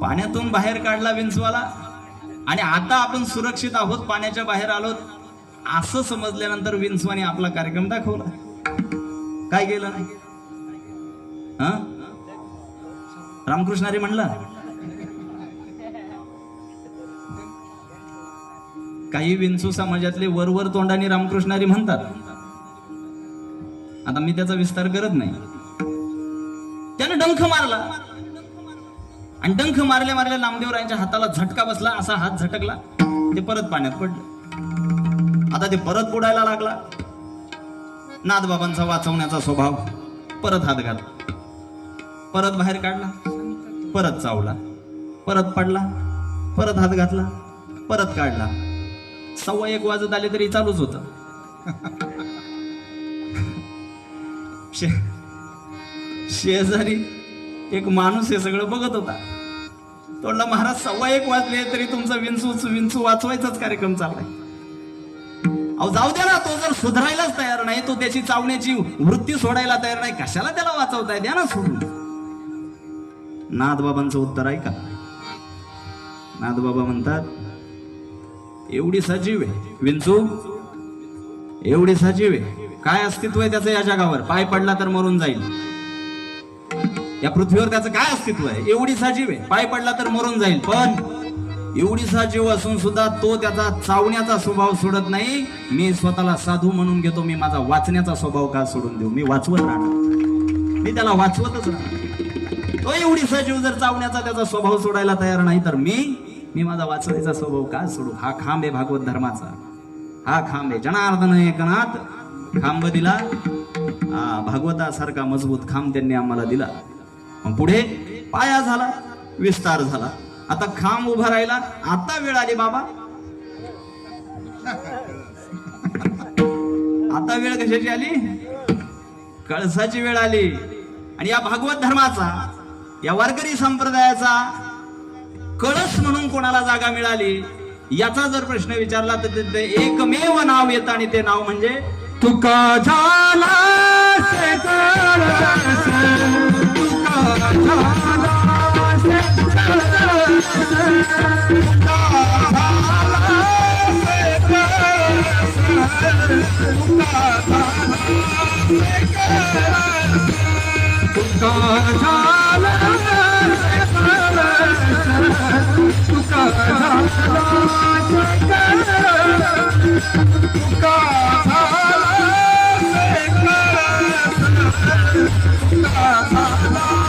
पाण्यातून बाहेर काढला विंचवाला आणि आता आपण सुरक्षित आहोत, पाण्याच्या बाहेर आलोत असं समजल्यानंतर विंचवाने आपला कार्यक्रम दाखवला. काय केलं नाही? हा, रामकृष्णारी म्हणला. काही विंचू समाजातले वरवर तोंडाने रामकृष्णारी म्हणतात. आता मी त्याचा विस्तार करत नाही. त्याने डंख मारला आणि डंख मारल्या मारल्या नामदेवरायांच्या हाताला झटका बसला. असा हात झटकला, ते परत पाण्यात पडलं. आता ते परत बुडायला लागला. नाथबाबांचा वाचवण्याचा स्वभाव. परत हात घातला, परत बाहेर काढला, परत चावला, परत पडला, परत हात घातला, परत काढला. 1:15 वाजत आले तरी चालूच होत. शेजारी एक माणूस हे सगळं बघत होता. तो म्हणला, महाराज 1:15 वाजले तरी तुमचा विंचू वाचवायचाच कार्यक्रम चाललाय. अहो जाऊ द्या ना, तो जर सुधारायलाच तयार नाही, तो त्याची चावण्याची वृत्ती सोडायला तयार नाही, कशाला त्याला वाचवताय, द्या ना सोडून. नाथबाबांचं उत्तर ऐका. नाथबाबा म्हणतात, एवढी सजीव आहे विंचू, एवढी सजीव आहे, काय अस्तित्व आहे त्याचं या जगावर? पाय पडला तर मरून जाईल. या पृथ्वीवर त्याचं काय अस्तित्व आहे? एवढी सजीव आहे, पाय पडला तर मरून जाईल. पण एवढी सजीव असून सुद्धा तो त्याचा चावण्याचा स्वभाव सोडत नाही. मी स्वतःला साधू म्हणून घेतो, मी माझा वाचण्याचा स्वभाव का सोडून देऊ? मी वाचवत राहणार, मी त्याला वाचवतच राहणार. तो एवढी सजीव जर चावण्याचा त्याचा स्वभाव सोडायला तयार नाही तर मी माझा वाचवायचा स्वभाव का सोडू? हा खांब आहे भागवत धर्माचा, हा खांब आहे. जनार्दन एकनाथ खांब दिला, भागवतासारखा मजबूत खांब त्यांनी आम्हाला दिला. पुढे पाया झाला, विस्तार झाला. आता खांब उभा राहिला. आता वेळ आली बाबा, आता वेळ कशाची आली? कळसाची वेळ आली. आणि या भागवत धर्माचा, या वारकरी संप्रदायाचा कळस म्हणून कोणाला जागा मिळाली याचा जर प्रश्न विचारला तर ते एकमेव नाव येतं आणि ते नाव म्हणजे तुका झाला से कळस, तुका झाला से कळस, तुका झाला से कळस, तुका झाला से कळस, तुका झाला से कळस, तुका झाला से कळस, तुका